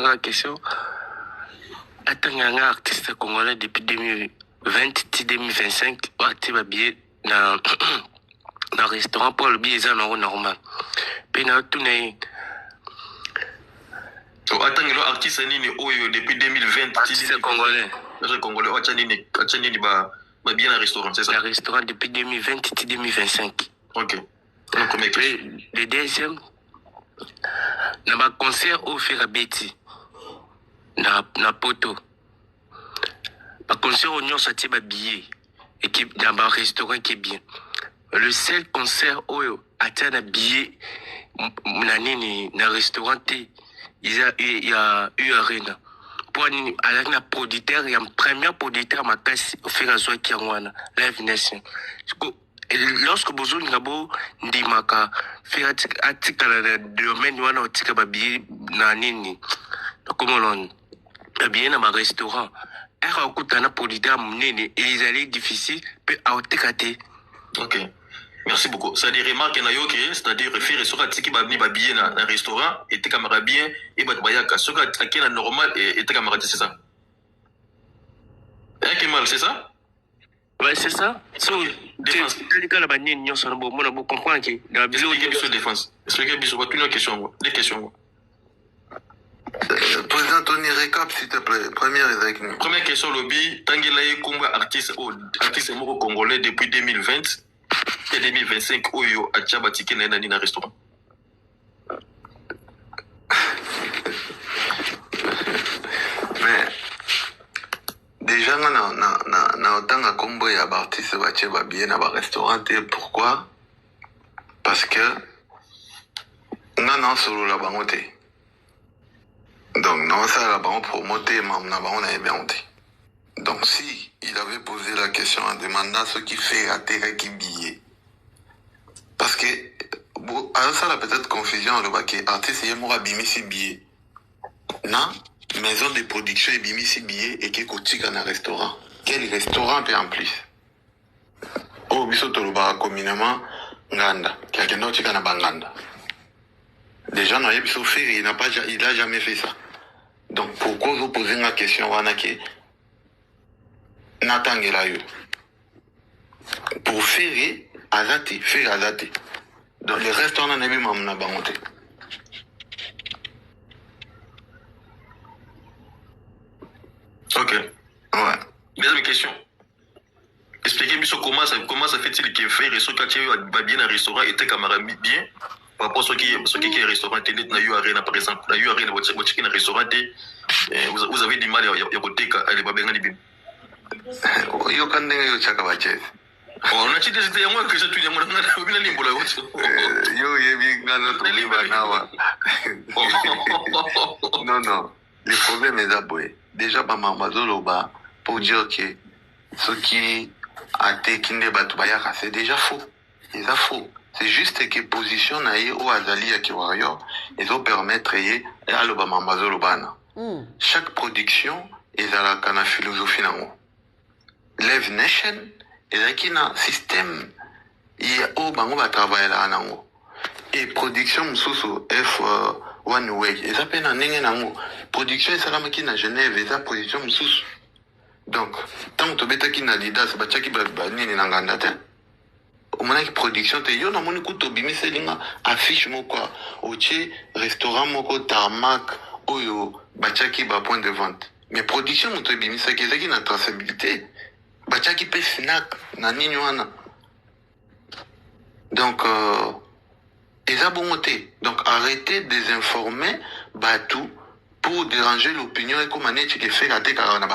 la question. Attends, un artiste congolais depuis 2020-2025, actif habillé dans un restaurant pour le billet normal. Puis, on a tourné. Attends, l'artiste depuis 2020. Artiste congolais. Le congolais, bien un restaurant, c'est ça? Un restaurant depuis 2020-2025. Ok. Le deuxième, dans un concert au Ferrabeti, dans Poto. Un concert au Nyon Sati billet et qui dans un restaurant qui est bien. Le seul concert où a un billet dans un restaurant, il y a eu arena. Pour un producteur, il y a un premier producteur à ma casse au Ferrazoa qui est Live Nation. Lorsque vous avez un dimaka, faire article dans le domaine où on a un billet dans nini, comme on a bien dans un restaurant, il y a un producteur et ils allaient difficile, puis à otikate. Ok. Merci beaucoup. Ça dit remarque c'est-à-dire faire restaurant qui va venir billet dans un restaurant et tes camarades bien et bat bayaka. Ce qui est normal et tes camarades c'est ça. Hein qui mal c'est ça? Ouais, c'est ça. Défense. Défense. Expliquez bien une question. Des questions. Président Tony, récap s'il te plaît. Première question, lobby. Tanguelaye Kumba, artiste moko congolais depuis 2020 et 2025, Oyo, à Tchabatiki, dans un restaurant. Mais, déjà, na otanga kombo ya artiste bache babie na ba restaurant. Pourquoi? Parce que non solo la bangote. Donc non ça la bango promoter mam na bango na bien. Donc si il avait posé la question en demandant ce qui fait atterrir qui billet. Parce que ça la peut-être confusion le baquet artiste y moura bimisi billet. Non, maison de production et bimisi billet et qui cotique dans un restaurant. Quel restaurant peut en plus? Oh biso toloba communément nganda qui a kendo tika na banganda. Déjà non biso faire il a jamais fait ça. Donc pourquoi vous posez la question wanake natangela yo pour faire azati. Donc le restaurant n'a pas na bangote. Ok. Ouais. Deuxième question. Expliquez-moi comment ça fait-il que faire restaurant quand tu vas bien un restaurant et tes camarades bien par rapport à ce qui est restaurant internet na yo arena par exemple na yo arena votre un restaurant vous avez du mal à côté elle va bien bien. Yo kandenge yo chaka bache. On a dit c'était moi que je te dis moi na bien limbo là yo yebi ngalo to libanawa. Non, le problème est d'aboué. Déjà ba mamazoloba pour dire que ce qui a été kinde batubaya c'est déjà faux. C'est faux. C'est juste que position naïe au azali ya kiwario ils ont permettre à l'obama mazolobana. Chaque production est à la philosophie nango. Live Nation est un système il y a au bango va travailler là nango. Et production mususu F One Way ils appellent en nenge nango. Production ça la qui na Genève et ça production mususu. Donc tant que tu beta qui na Lidas bachaki ba nini nanganda te. Omanaki production te yo na moni kuto bimise linga affiche moko oche restaurant moko tarmac oyo bachaki ba point de vente mais production moto bimisa kezaki na traçabilité bachaki pe snack na nini wana donc eza bongo te donc arrêtez de désinformer batou pour déranger l'opinion et comme ane tu fait atekaka na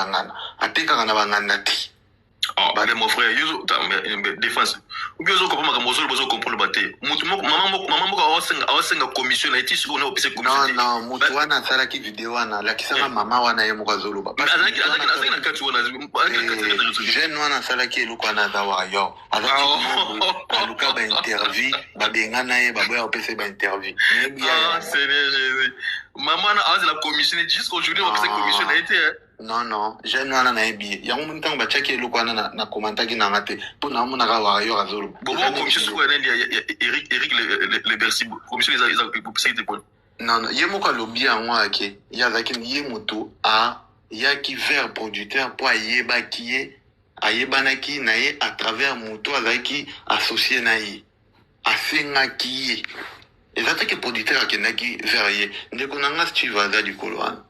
banganda ti. Bah mon frère yuzo défense ou bien zo comprendre comme zo bezo comprendre baté maman awasenga commission na iti siko na opese commission non mutu wana sala ki video wana la kisanga mama wana ye mukazo ba azaki na kati wana jeune wana sala ki eluko na dawa yo azaki luka ba interview ba benga na ye ba boya opese ba interview Seigneur Jésus maman na az la commission jusqu'aujourd'hui opese commission na iti non jeune wana na ebi yango muntango bachaki eluko wana na komantaki na ngate po na mona ka wa yo azolo bon commission ko na Eric le Bercy commission les a pour Non, il y a mon lobby en moi qui il y a zaki yé moto a il y a qui vers producteur pour yeba qui est ayeba qui naie à travers moto zaki associé naie asenga qui est et ça que producteur qui n'a qui vers yé ne connanga Steve Aza du Coloane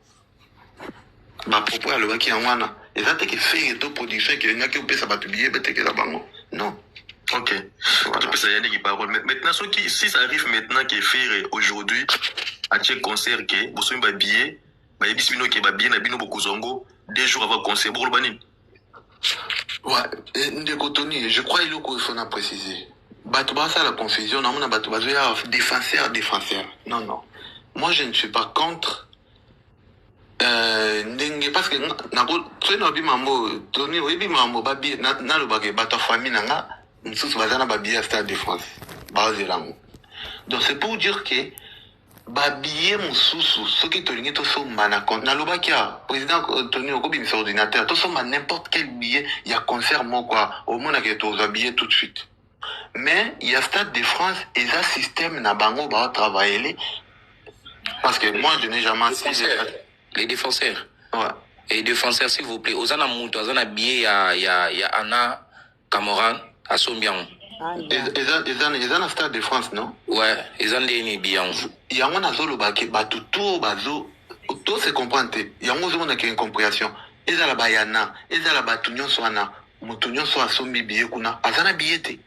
ma propre le qui en wana et ça que fait to production qui n'a qui peut ça batouiller bête que la bango non. Ok. Voilà. Maintenant, si ça arrive maintenant qu'il fait aujourd'hui, à chaque concert, que vous avez un billet, vous avez un billet, deux jours avant le concert, vous avez ouais, je crois qu'il faut en préciser. Ça la confusion, non, défenseur. Non. Moi, je ne suis pas contre. Parce que, Stade de France. Donc c'est pour dire que babillet mususu soki tolingi tosomba na lobakia président Tony okobimisa ordinateur tosomba n'importe quel billet il y a concert moko au moins que toza billet tout de suite mais il y a Stade de France et ça système na bango ba travailler parce que moi je n'ai jamais les défenseurs. Ouais. Et les défenseurs s'il vous plaît ozana mutu ozana billet il y a Anna Camoran à Sombian. Ils ont un Stade de France, non? Ouais, ils ont des bien. Il y a un azolo baki, tout se comprend. Il y a une compréhension. Ils ont la bayana, ils ont la batunyon soana, mutunyon soa sombi billet kuna, azana billet.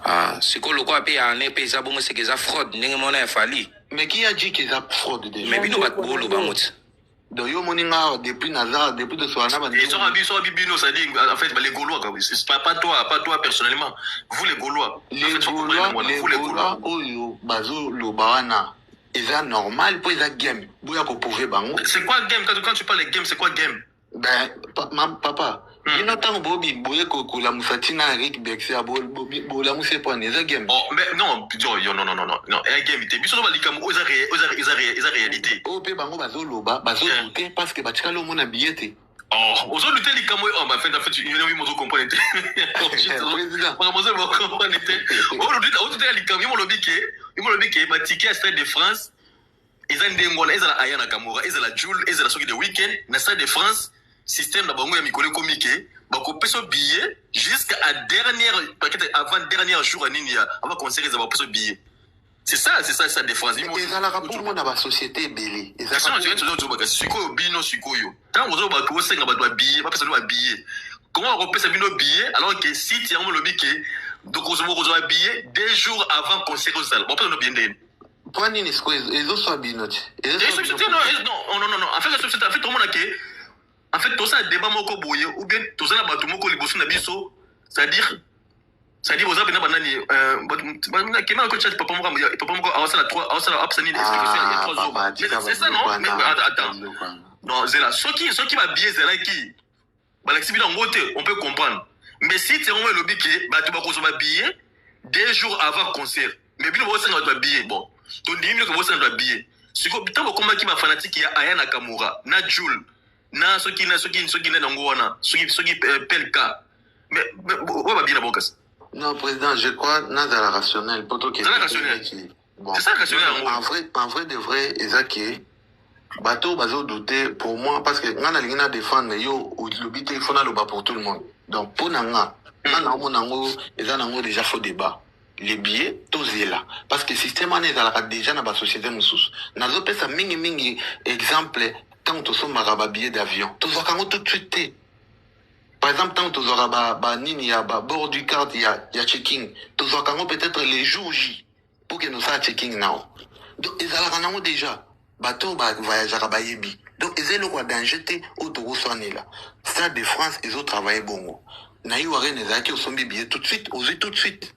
Ah, c'est quoi le quoi payer un épée, ça bon, c'est qu'ils ont fraude, n'est-ce pas fallu. Mais qui a dit qu'ils ont fraude déjà? Mais nous, pas de boulot, le bamot. Donc, yo moninga depuis Nazar, depuis de Soana, ils sont bibino, ça dit, en fait, les Gaulois, c'est pas toi personnellement, vous les Gaulois. Les Gaulois, oyo, bazo, le barana, ils ont normal pour les game. Bouya pour pouvoir bango. C'est quoi game? Quand tu parles de game, c'est quoi game? Ben, papa. Il y a tant Bobby, Boye la Moussatina, Rick Bexé, la Moussé pour les game. Oh, mais non, non, un game, il y a une réalité. Oh, pe bango bazo loba, bazo douter parce que batika lo mona billet. Oh, aux autres les camo, oh, en fait, il y a une comprendre. Président. Oh, les camo, ils m'ont dit que ma ticket à Stade de France, ils ont des ngona, ils ont la Ayana Kamura, ils ont la Joule, ils ont la soirée de week-end, na Stade de France. Système d'abord, il y a un comique, il billet jusqu'à avant dernier jour à Ninia, avant qu'on s'est réservé billet. C'est ça, ça défense. Et ça la rapport dans la société belé. Et ça c'est quoi bino sikoyo. Tant vous avez quoi c'est que billet, pas personne billet. Comment on repère ça bino billet alors que si tu as un lobby que donc on a billet 2 jours avant concert aux salles. On peut nous bien donner. Point ni squeeze, ils ont soit bino. Non. En fait tout le monde a que en fait, tout ça débat moko boye ou bien tout ça na batu moko liboso na biso, c'est-à-dire aux appels na banani kema ko chat papa moko awasa la 3 awasa la absani explication il y a 3 jours. C'est ça non? Mais attends. Non, c'est là ceux qui va biais c'est là qui balaxi bina ngote, on peut comprendre. Mais si tu as le biquet, bah tu vas consommer billet 2 jours avant concert. Mais bino bo senga to billet bon. To ndimi ko bo senga to billet. Siko bitango komba ki ma fanatique ya Aya Nakamura, na Jul. Na ceux qui na ngwana ceux qui pelka mais ouais va bien la bokas. Non président, je crois na la rationnel plutôt que c'est rationnel. Bon. C'est ça rationnel en vrai de vrai ezaki bateau bazo douter pour moi parce que ngana lingina défendre yo lobité il faut na loba pour tout le monde. Donc pour nanga na monango ezanango déjà faux débat. Les billets tozela parce que système en est déjà dans la société mususu. Nazo pesa mingi exemple tant que tu as billet d'avion, tu as tout de suite. Par exemple, tant que tu as nini ya bord du carte, il y a checking. Tu as peut-être les jours J pour que nous soyons checking now. Donc ils ont déjà bateau voyager à Bayebi. Donc ils ont le danger au tour là. Stade de France, ils ont travaillé bon. Naïu Arène les acquis au sombi billet tout de suite, osez tout de suite.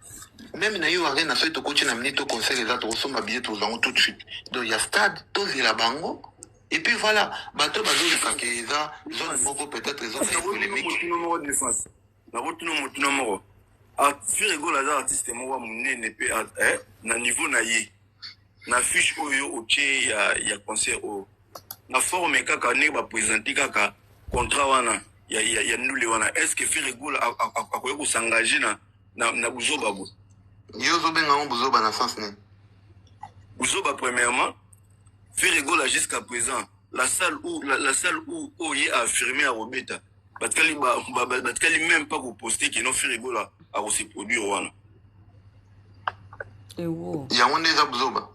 Même Naïu Arène a fait au coach na minute au conseil les autres au sombi billet tout de suite. Donc il y a stade, tous la bango. Et puis voilà, bateau le kakeza, zone moko peut-être zone polémique. Na rotuno motuno moko. A fi rigolo za artiste mo wa munene pe na niveau na ye. Na fiche oyo oche ya concert o. Na forme kaka ne ba présenter kaka contrat wana ya nule wana. Est-ce que fi rigolo akoye ko s'engager na buzoba bo? Yo zo benga buzoba na sens ne. Buzoba premièrement Ferregola jusqu'à présent, la salle où il a affirmé à Robeta, Batkali même pas pour poster qu'il n'a fait Ferregola à se produire. Il y a un des absorbes.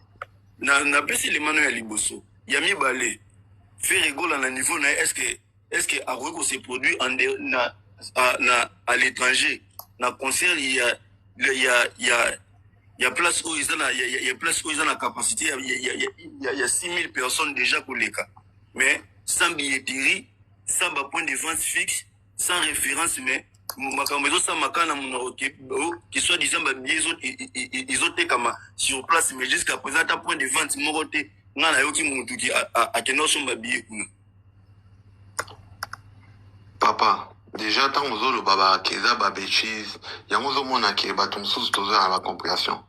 Na pesi les manos à Liboso. Il y a mis balé. Ferregola à niveau, est-ce que Arweko se produit à l'étranger? Na concert, il y a place où ils ont la capacité, il y a 6000 personnes déjà pour les cas. Mais sans billetterie, sans point de vente fixe, sans référence, mais qui soit disant ils ont été comme sur place, mais jusqu'à présent, à point de vente, moroté, n'a aucun monde qui a tenu son billet. Papa, déjà, tant que le baba keza babéchise, il y a un monde qui est batum sous tout ça à la compréhension.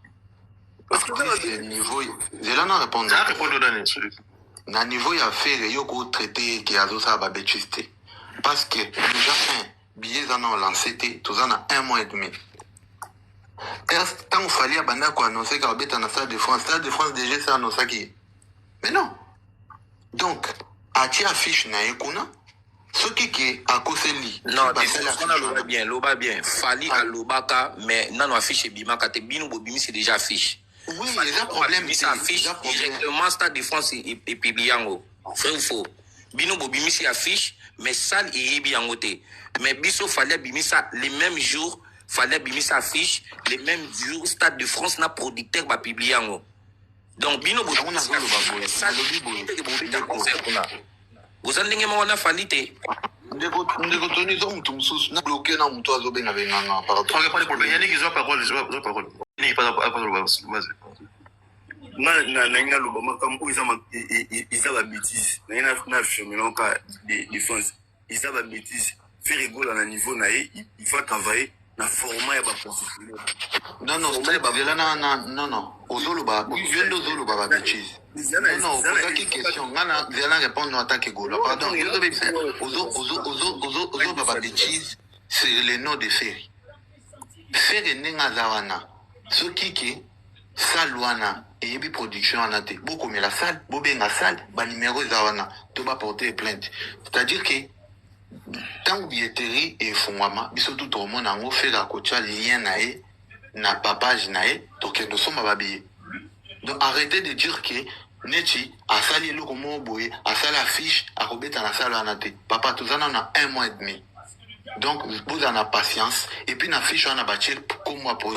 Parce que le niveau, j'ai là répondu. Na niveau il y a fait yoko traité qui a ça babéchise. Parce que déjà billets en ont lancé tout ça en 1 mois et demi. Quand il fallait annoncer qu'il y avait un Stade de France, Stade de France déjà c'est annoncé qui. Mais non. Donc, à qui affiche na ekuna? Ce qui a causé lui. Non, l'oba bien. Fali à l'obaka, mais non, affiche bimaka, te binu bobimi c'est déjà affiche. Oui, il y a un problème. Ça affiche directement Stade de France et Pibliango. Vrai ou faux? Binu bobimi c'est affiche, mais ça est bien côté. Mais biso fallait bimi ça les mêmes jours, fallait bimi ça affiche, les mêmes jours, Stade de France n'a producteur ba Pibliango. Donc binu bobimi ça vous allez me voir la falite. Ndeko toni zo mutu mususu na bloqué na mutu azobenga benganga par rapport. Pas de problème. Yannick, ils ont parole. Il n'y a pas de problème. Na lobama comme ils ont la bêtise. Na affirmé non cas défense. Ils ont la bêtise. Faire rigolo à niveau naé, il faut travailler na format ya ba professionnel. Non. Ozoloba, viendo zoloba ba bêtise. Non, pour qui question, ngana viala répondre en tant que gola. Pardon, ozo ba bêtise, c'est le nom de Ferry. Ferry nenga zawana. Ce qui salwana et bi production en até. Beaucoup mais la salle, bobenga salle, ba numéro zawana, to ba porter plainte. C'est-à-dire que tant billetterie et fondement, biso tout le monde en fait la cocha lien naé na papage naé, donc nous sommes à billet. Donc arrêtez de dire que Neti a sali le comme boy, a sali affiche, a robé à la salle en até. Papa, tout ça on a 1 mois et demi. Donc vous en avez patience et puis na fiche on a bâti comme moi pour